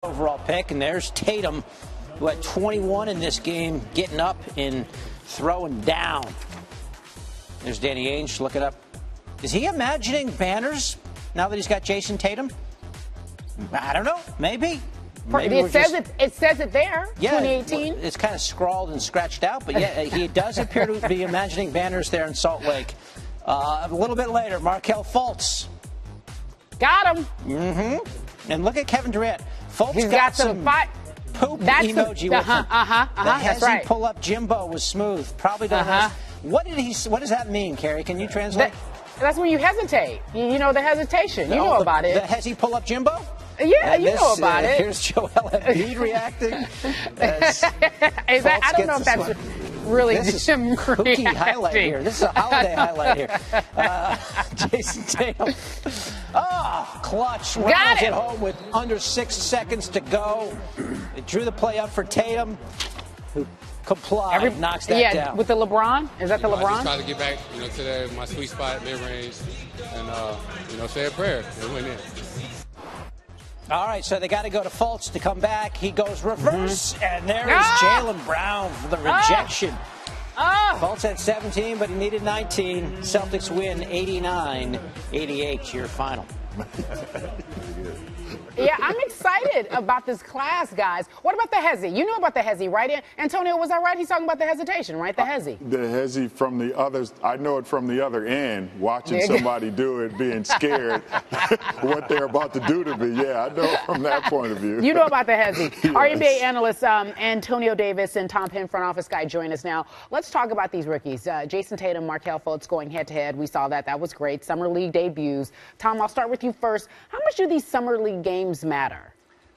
Overall pick, and there's Tatum, who had 21 in this game, getting up and throwing down. There's Danny Ainge looking up. Is he imagining banners now that he's got Jayson Tatum? I don't know. Maybe it says it there. Yeah, 2018. It's kind of scrawled and scratched out, but yeah, he does appear to be imagining banners there in Salt Lake. A little bit later, Markelle Fultz. Got him. Mm-hmm. And look at Kevin Durant. Fultz He's got some poop emoji with him. That's right. Pull-up Jimbo was smooth. Probably the most. What does that mean, Carrie? Can you translate? That's when you hesitate. You know the hesitation. You know about it. The hezzy pull-up Jimbo? Yeah, you know about it. Here's Joel Embiid reacting. I don't know if that's really some kooky highlight here. This is a holiday highlight here. Jayson Tatum. Clutch. Got it. At home with under 6 seconds to go. They drew the play up for Tatum, who complied, knocks that down. With the LeBron? Is that the LeBron? I just try to get back, to my sweet spot, mid-range, and, say a prayer and win it. All right, so they got to go to Fultz to come back. He goes reverse, and there is Jaylen Brown for the rejection. Fultz had 17, but he needed 19. Celtics win 89-88, your final. Yeah, I'm excited about this class, guys. What about the hezzy? You know about the hezzy, right? Antonio, was that right? He's talking about the hesitation, right? The hezzy. The hezzy from the others. I know it from the other end, watching somebody do it, being scared what they're about to do to me. Yeah, I know it from that point of view. You know about the hezzy. Yes. Our NBA analysts, Antonio Davis and Tom Penn, front office guy, join us now. Let's talk about these rookies. Jayson Tatum, Markelle Fultz going head-to-head. We saw that. That was great. Summer League debuts. Tom, I'll start with you first. How much do these Summer League games matter?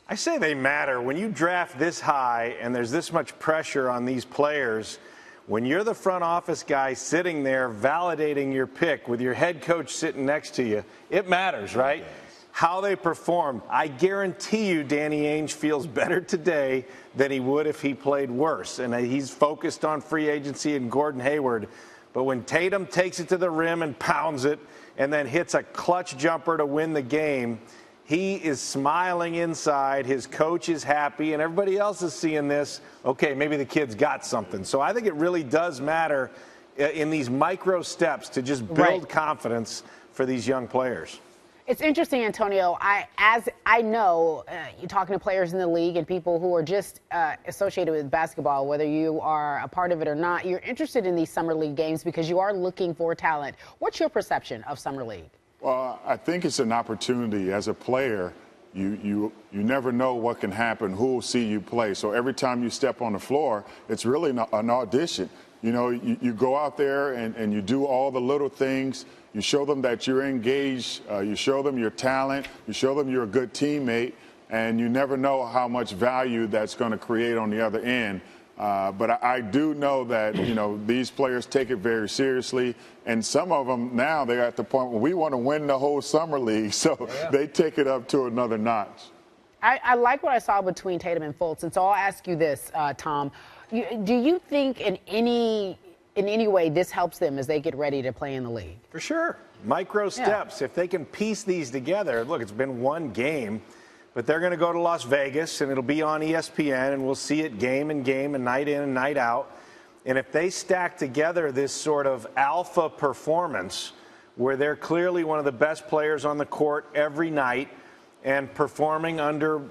I say they matter. When you draft this high and there's this much pressure on these players, when you're the front office guy sitting there validating your pick with your head coach sitting next to you, it matters, right? How they perform. I guarantee you Danny Ainge feels better today than he would if he played worse. And he's focused on free agency and Gordon Hayward. But when Tatum takes it to the rim and pounds it and then hits a clutch jumper to win the game, he is smiling inside. His coach is happy, and everybody else is seeing this. Okay, maybe the kid's got something. So I think it really does matter in these micro steps to just build confidence for these young players. It's interesting, Antonio. I know you're talking to players in the league and people who are just associated with basketball, whether you are a part of it or not, you're interested in these Summer League games because you are looking for talent. What's your perception of Summer League? Well, I think it's an opportunity as a player. You never know what can happen, who will see you play. So every time you step on the floor, it's really an audition. You go out there and you do all the little things. You show them that you're engaged. You show them your talent. You show them you're a good teammate. And you never know how much value that's going to create on the other end. But I do know that, these players take it very seriously. And some of them now, they're at the point where we want to win the whole Summer League. So they take it up to another notch. I like what I saw between Tatum and Fultz. And so I'll ask you this, Tom. Do you think in any way this helps them as they get ready to play in the league? For sure. Micro steps. If they can piece these together, look, it's been one game. But they're going to go to Las Vegas, and it'll be on ESPN, and we'll see it game and game and night in and night out. And if they stack together this sort of alpha performance where they're clearly one of the best players on the court every night and performing under,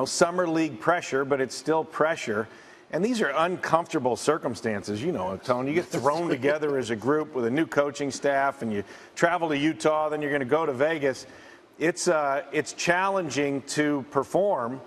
Summer League pressure, but it's still pressure. And these are uncomfortable circumstances, Tony. You get thrown together as a group with a new coaching staff, and you travel to Utah, then you're going to go to Vegas. It's challenging to perform.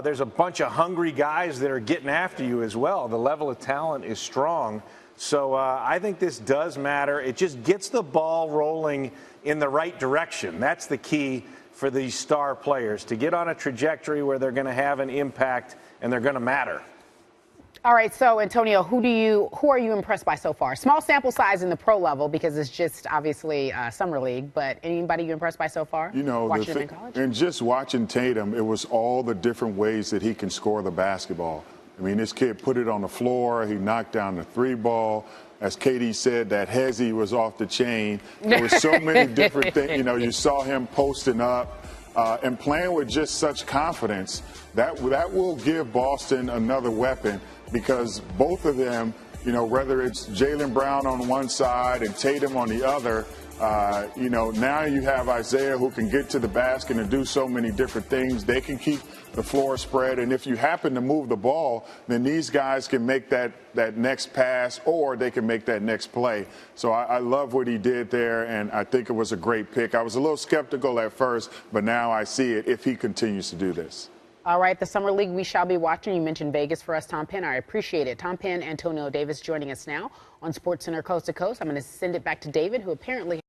There's a bunch of hungry guys that are getting after you as well. The level of talent is strong. So I think this does matter. It just gets the ball rolling in the right direction. That's the key for these star players, to get on a trajectory where they're going to have an impact and they're going to matter. All right, so Antonio, who are you impressed by so far? Small sample size in the pro level because it's just obviously Summer League, but anybody you impressed by so far? Watching them in college? And just watching Tatum, it was all the different ways that he can score the basketball. I mean, this kid put it on the floor. He knocked down the 3-ball. As Katie said, that hezzy was off the chain. There were so many different things. You saw him posting up. and playing with just such confidence, that will give Boston another weapon, because both of them, you know, whether it's Jaylen Brown on one side and Tatum on the other, you know, now you have Isaiah who can get to the basket and do so many different things. They can keep the floor spread, and if you happen to move the ball, then these guys can make that next pass, or they can make that next play. So I love what he did there, and I think it was a great pick. I was a little skeptical at first, but now I see it if he continues to do this. All right, the Summer League we shall be watching. You mentioned Vegas for us, Tom Penn. I appreciate it. Tom Penn, Antonio Davis joining us now on SportsCenter Coast to Coast. I'm going to send it back to David, who apparently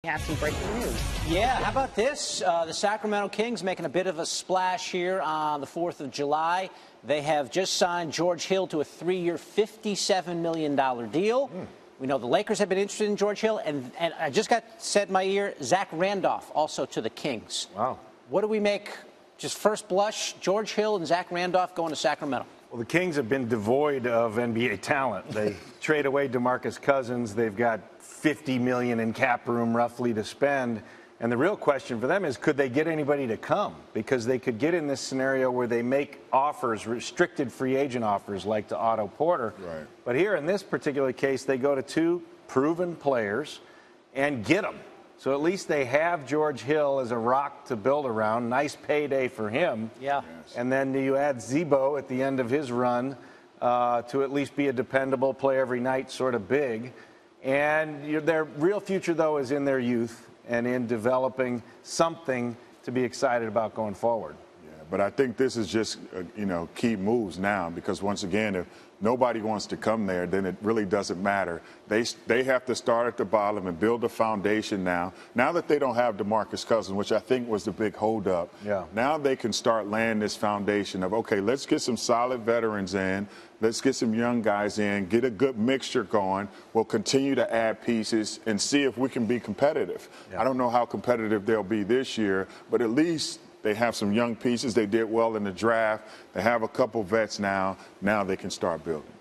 has some breaking news. Yeah, how about this? The Sacramento Kings making a bit of a splash here on the 4th of July. They have just signed George Hill to a 3-year, $57 million deal. We know the Lakers have been interested in George Hill, and I just got said in my ear, Zach Randolph also to the Kings. Wow. What do we make, just first blush, George Hill and Zach Randolph going to Sacramento? Well, the Kings have been devoid of NBA talent. They trade away DeMarcus Cousins. They've got $50 million in cap room roughly to spend. And the real question for them is, could they get anybody to come? Because they could get in this scenario where they make offers, restricted free agent offers like to Otto Porter. Right. But here in this particular case, they go to 2 proven players and get them. So at least they have George Hill as a rock to build around. Nice payday for him. Yeah. Yes. And then you add Zebo at the end of his run to at least be a dependable, play every night sort of big. And their real future, though, is in their youth and in developing something to be excited about going forward. Yeah, but I think this is just, you know, key moves now, because once again, if nobody wants to come there, then it really doesn't matter. They have to start at the bottom and build a foundation now. Now that they don't have DeMarcus Cousins, which I think was the big holdup, now they can start laying this foundation of, okay, let's get some solid veterans in. Let's get some young guys in, get a good mixture going. We'll continue to add pieces and see if we can be competitive. I don't know how competitive they'll be this year, but at least they have some young pieces. They did well in the draft. They have a couple vets now. Now they can start building.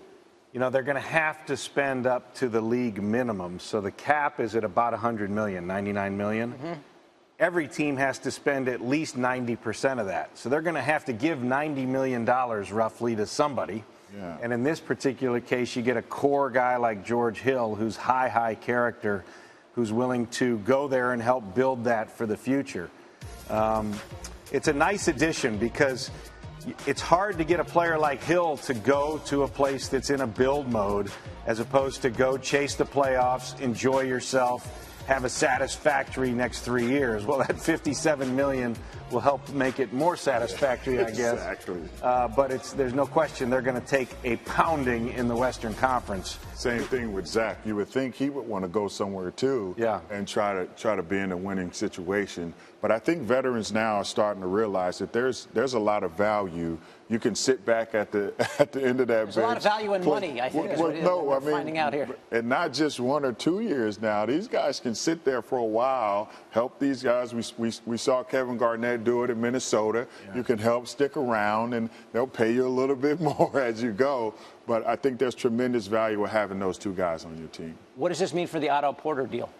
You know, they're going to have to spend up to the league minimum. So the cap is at about $100 million, $99 million. Every team has to spend at least 90% of that. So they're going to have to give $90 million roughly to somebody. Yeah. And in this particular case, you get a core guy like George Hill, who's high character, who's willing to go there and help build that for the future. It's a nice addition, because it's hard to get a player like Hill to go to a place that's in a build mode, as opposed to go chase the playoffs, enjoy yourself, have a satisfactory next 3 years. Well, that $57 million will help make it more satisfactory, I guess. Exactly. But there's no question they're going to take a pounding in the Western Conference. Same thing with Zach. You would think he would want to go somewhere too, and try to be in a winning situation. But I think veterans now are starting to realize that there's a lot of value. You can sit back at the end of that bench. There's a lot of value in money, I think, is what we're finding out here. And not just 1 or 2 years now. These guys can sit there for a while, help these guys. We saw Kevin Garnett do it in Minnesota. You can help stick around, and they'll pay you a little bit more as you go. But I think there's tremendous value of having those 2 guys on your team. What does this mean for the Otto Porter deal?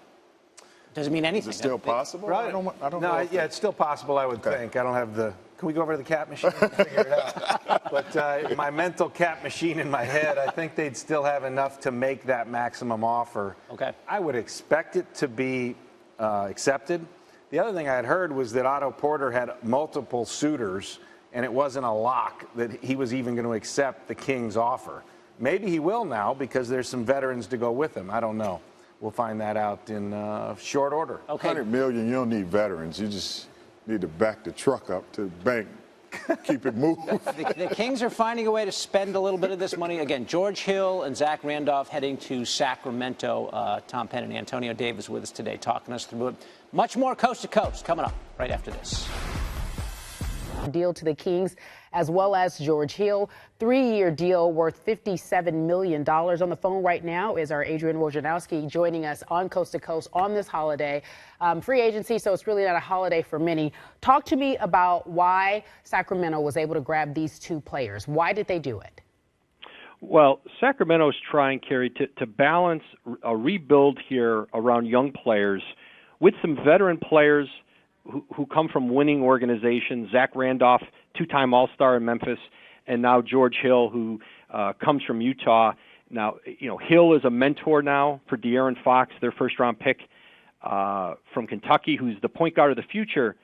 Does it mean anything? Is it still possible? Right. I don't know. Yeah, it's still possible, I would think. I don't have the. Can we go over to the cap machine and figure it out? But my mental cap machine in my head, I think they'd still have enough to make that maximum offer. Okay. I would expect it to be accepted. The other thing I had heard was that Otto Porter had multiple suitors, and it wasn't a lock that he was even going to accept the Kings' offer. Maybe he will now, because there's some veterans to go with him. I don't know. We'll find that out in short order. Okay. $100 million, you don't need veterans. You just need to back the truck up to the bank, keep it moving. The Kings are finding a way to spend a little bit of this money. Again, George Hill and Zach Randolph heading to Sacramento. Tom Penn and Antonio Davis with us today, talking us through it. Much more Coast to Coast coming up right after this. Deal to the Kings, as well as George Hill. 3-year deal worth $57 million. On the phone right now is our Adrian Wojnarowski, joining us on Coast to Coast on this holiday. Free agency, so it's really not a holiday for many. Talk to me about why Sacramento was able to grab these 2 players. Why did they do it? Well, Sacramento's trying, Carrie, to balance a rebuild here around young players with some veteran players who come from winning organizations. Zach Randolph, two-time All-Star in Memphis, and now George Hill, who comes from Utah. Now, Hill is a mentor now for De'Aaron Fox, their first-round pick from Kentucky, who's the point guard of the future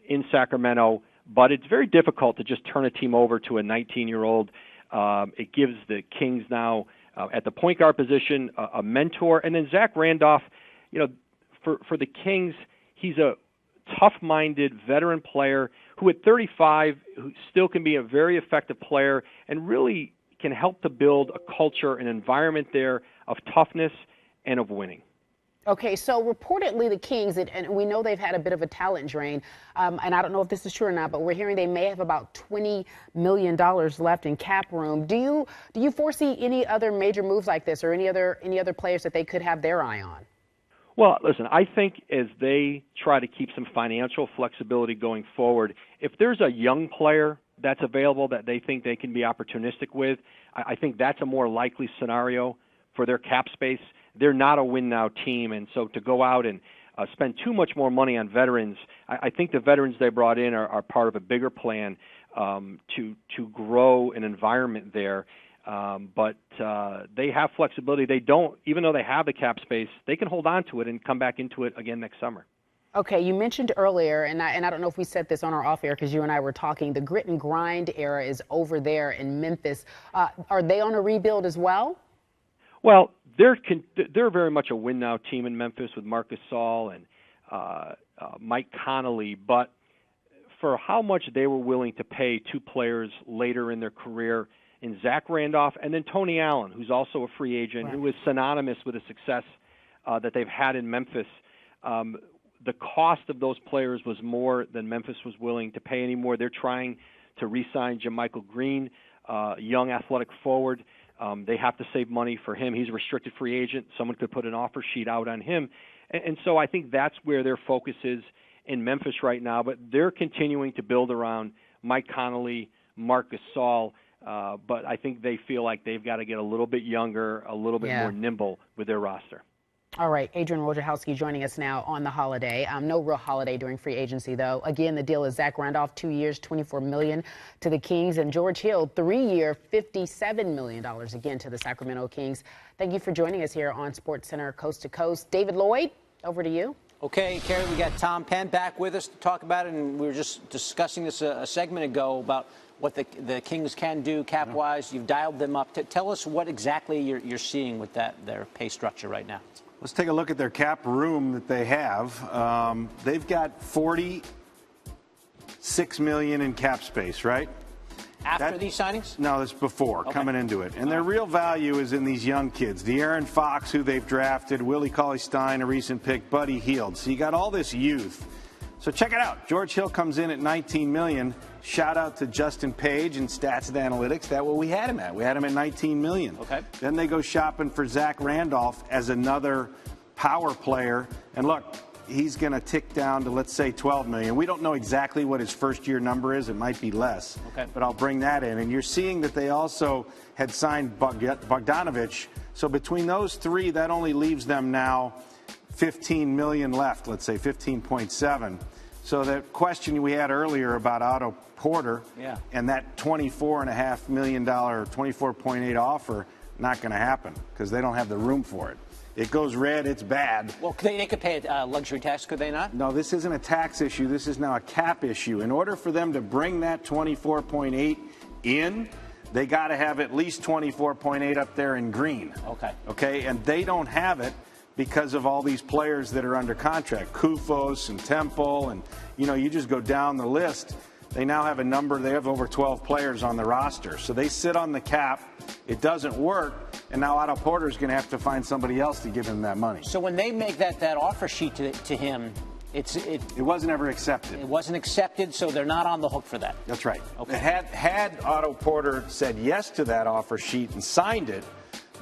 in Sacramento. But it's very difficult to just turn a team over to a 19-year-old. It gives the Kings now, at the point guard position, a mentor. And then Zach Randolph, for the Kings, he's a tough-minded veteran player who at 35 who still can be a very effective player and really can help to build a culture, an environment there of toughness and of winning. Okay, so reportedly the Kings, and we know they've had a bit of a talent drain, and I don't know if this is true or not, but we're hearing they may have about $20 million left in cap room. Do you foresee any other major moves like this, or any other players that they could have their eye on? Well, listen, I think as they try to keep some financial flexibility going forward, if there's a young player that's available that they think they can be opportunistic with, I think that's a more likely scenario for their cap space. They're not a win-now team, and so to go out and spend too much more money on veterans, I think the veterans they brought in are part of a bigger plan to grow an environment there. But they have flexibility. They don't, even though they have the cap space, they can hold on to it and come back into it again next summer. Okay, you mentioned earlier, and I don't know if we said this on our off air because you and I were talking, the grit and grind era is over there in Memphis. Are they on a rebuild as well? Well, they're very much a win-now team in Memphis with Marc Gasol and Mike Conley, but for how much they were willing to pay two players later in their career, in Zach Randolph and then Tony Allen, who's also a free agent, who is synonymous with the success that they've had in Memphis. The cost of those players was more than Memphis was willing to pay anymore. They're trying to re-sign JaMychal Green, young athletic forward. They have to save money for him. He's a restricted free agent. Someone could put an offer sheet out on him. And so I think that's where their focus is in Memphis right now. But they're continuing to build around Mike Conley, Marc Gasol. But I think they feel like they've got to get a little bit younger, a little bit more nimble with their roster. All right, Adrian Wojciechowski joining us now on the holiday. No real holiday during free agency, though. Again, the deal is Zach Randolph, 2 years, $24 million to the Kings, and George Hill, 3-year, $57 million again to the Sacramento Kings. Thank you for joining us here on SportsCenter Coast to Coast. David Lloyd, over to you. Okay, Carrie, we got Tom Penn back with us to talk about it, and we were just discussing this a segment ago about what the Kings can do cap-wise. You've dialed them up. Tell us what exactly you're seeing with their pay structure right now. Let's take a look at their cap room that they have. They've got $46 million in cap space, right? After these signings? No, that's before, coming into it. And their real value is in these young kids. De'Aaron Fox, who they've drafted, Willie Cauley-Stein, a recent pick, Buddy Hield. So you got all this youth. So check it out. George Hill comes in at $19 million. Shout out to Justin Page and Stats and Analytics. That's what we had him at. We had him at $19 million. Okay. Then they go shopping for Zach Randolph as another power player. And look, he's going to tick down to, let's say, $12 million. We don't know exactly what his first-year number is. It might be less. Okay. But I'll bring that in. And you're seeing that they also had signed Bogdanovich. So between those three, that only leaves them now $15 million left, let's say 15.7. So that question we had earlier about Otto Porter and that $24.5 million, 24.8 offer, not going to happen because they don't have the room for it. It goes red, it's bad. Well, they could pay a luxury tax, could they not? No, this isn't a tax issue. This is now a cap issue. In order for them to bring that 24.8 in, they got to have at least 24.8 up there in green. Okay. Okay, and they don't have it because of all these players that are under contract, Kufos and Temple, and you just go down the list. They now have a number. They have over 12 players on the roster, so they sit on the cap. It doesn't work, and now Otto Porter is going to have to find somebody else to give him that money. So when they make that offer sheet to him, it wasn't ever accepted. It wasn't accepted, so they're not on the hook for that. That's right. Okay. Had Otto Porter said yes to that offer sheet and signed it,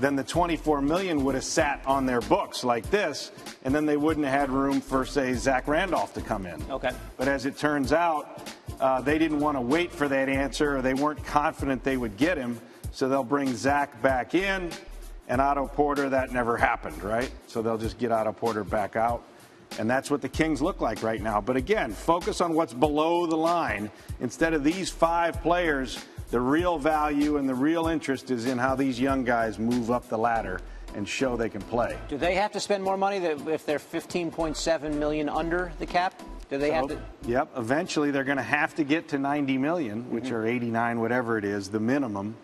then the $24 million would have sat on their books like this, and then they wouldn't have had room for, say, Zach Randolph to come in. Okay. But as it turns out, they didn't want to wait for that answer, or they weren't confident they would get him, so they'll bring Zach back in, and Otto Porter, that never happened, right? So they'll just get Otto Porter back out. And that's what the Kings look like right now. But again, focus on what's below the line. Instead of these 5 players, the real value and the real interest is in how these young guys move up the ladder and show they can play. Do they have to spend more money if they're $15.7 million under the cap? Do they have to? Yep. Eventually, they're going to have to get to $90 million, which are 89, whatever it is, the minimum.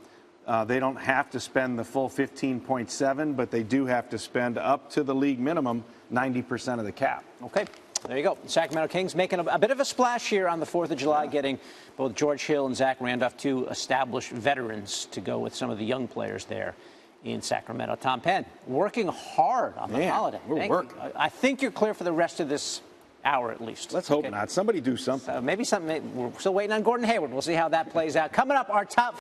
They don't have to spend the full 15.7, but they do have to spend up to the league minimum 90% of the cap. Okay. There you go. Sacramento Kings making a bit of a splash here on the 4th of July, getting both George Hill and Zach Randolph, 2 established veterans, to go with some of the young players there in Sacramento. Tom Penn, working hard on the holiday. We're working. I think you're clear for the rest of this hour at least. Let's hope not. Somebody do something. Maybe something. We're still waiting on Gordon Hayward. We'll see how that plays out. Coming up, our top